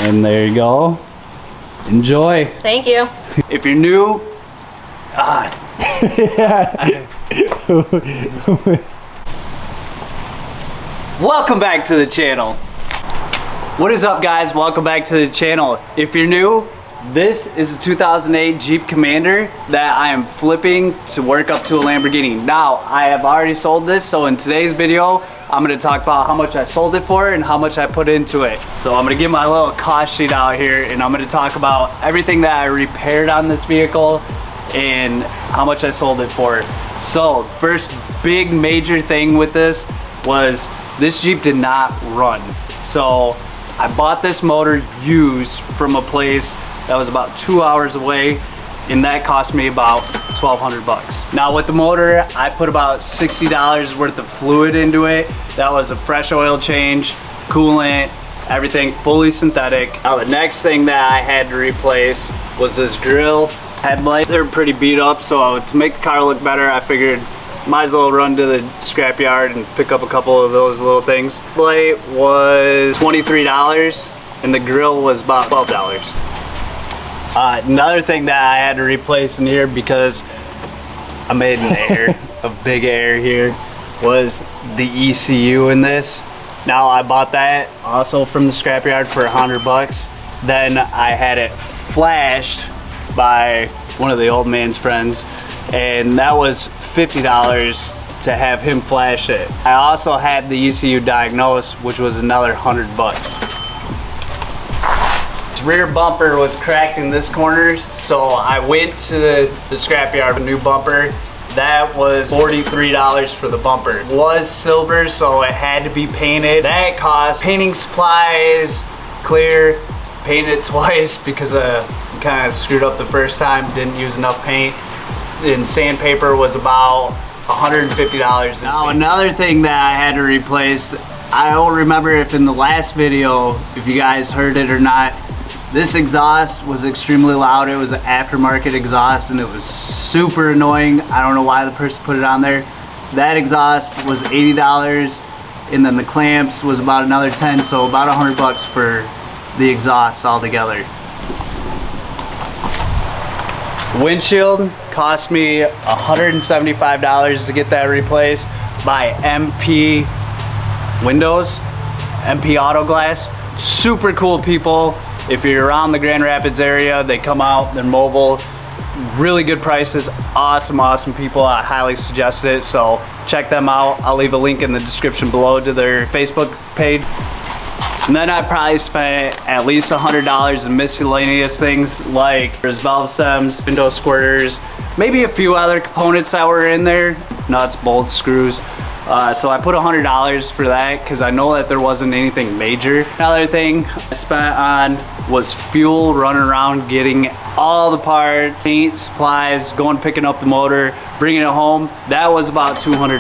And there you go. Enjoy. Thank you. If you're new, welcome back to the channel. What is up, guys? Welcome back to the channel. If you're new, this is a 2008 Jeep Commander that I am flipping to work up to a Lamborghini. Now, I have already sold this, so in today's video, I'm gonna talk about how much I sold it for and how much I put into it. So I'm gonna give my little cost sheet out here, and I'm gonna talk about everything that I repaired on this vehicle and how much I sold it for. So, first big major thing with this was this Jeep did not run. So, I bought this motor used from a place that was about 2 hours away, and that cost me about 1,200 bucks. Now with the motor, I put about $60 worth of fluid into it. That was a fresh oil change, coolant, everything fully synthetic. Now the next thing that I had to replace was this grille headlight. They're pretty beat up, so to make the car look better, I figured might as well run to the scrapyard and pick up a couple of those little things. The light was $23 and the grill was about $12. Another thing that I had to replace in here, because I made an error, a big error here, was the ECU in this. Now I bought that also from the scrapyard for 100 bucks. Then I had it flashed by one of the old man's friends, and that was $50 to have him flash it. I also had the ECU diagnosed, which was another 100 bucks. Rear bumper was cracked in this corner, so I went to the scrapyard, a new bumper. That was $43 for the bumper. It was silver, so it had to be painted. That cost painting supplies, clear, painted it twice because I kind of screwed up the first time, didn't use enough paint. And sandpaper was about $150. Now another thing that I had to replace, I don't remember if in the last video, if you guys heard it or not, this exhaust was extremely loud. It was an aftermarket exhaust and it was super annoying. I don't know why the person put it on there. That exhaust was $80 and then the clamps was about another 10, so about 100 bucks for the exhaust altogether. Windshield cost me $175 to get that replaced by MP Windows, MP Auto Glass. Super cool people. If you're around the Grand Rapids area, they come out, they're mobile, really good prices, awesome people. I highly suggest it, so check them out. I'll leave a link in the description below to their Facebook page. And then I probably spent at least $100 in miscellaneous things like there's valve stems, window squirters, maybe a few other components that were in there, nuts, bolts, screws. So I put $100 for that because I know that there wasn't anything major. Another thing I spent on was fuel, running around getting all the parts, paint, supplies, going picking up the motor, bringing it home. That was about $200.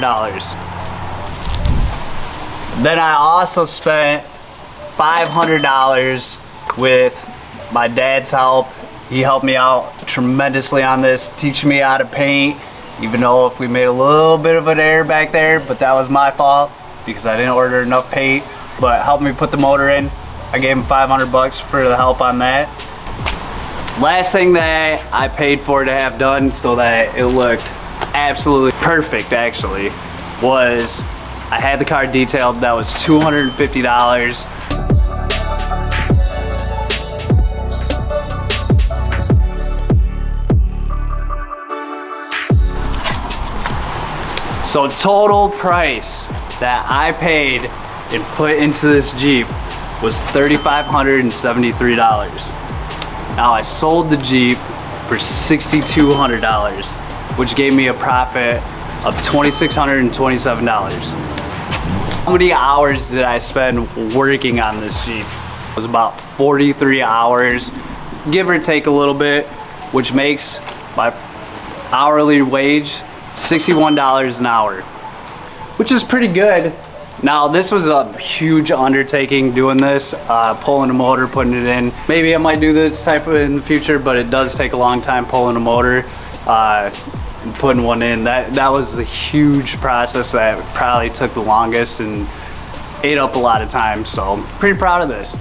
Then I also spent $500 with my dad's help. He helped me out tremendously on this, teaching me how to paint. Even though if we made a little bit of an error back there, but that was my fault because I didn't order enough paint, but helped me put the motor in. I gave him 500 bucks for the help on that. Last thing that I paid for to have done so that it looked absolutely perfect actually was I had the car detailed. That was $250. So total price that I paid and put into this Jeep was $3,573. Now I sold the Jeep for $6,200, which gave me a profit of $2,627. How many hours did I spend working on this Jeep? It was about 43 hours, give or take a little bit, which makes my hourly wage $61 an hour, which is pretty good. Now this was a huge undertaking doing this, pulling a motor, putting it in. Maybe I might do this type of in the future, but it does take a long time pulling a motor and putting one in. That was the huge process that probably took the longest and ate up a lot of time, so I'm pretty proud of this.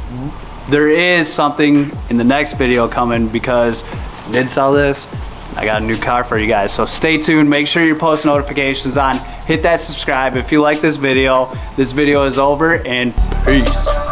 there is something in the next video coming because I did sell this. I got a new car for you guys. So stay tuned, make sure your post notifications on, hit that subscribe if you like this video. This video is over and peace.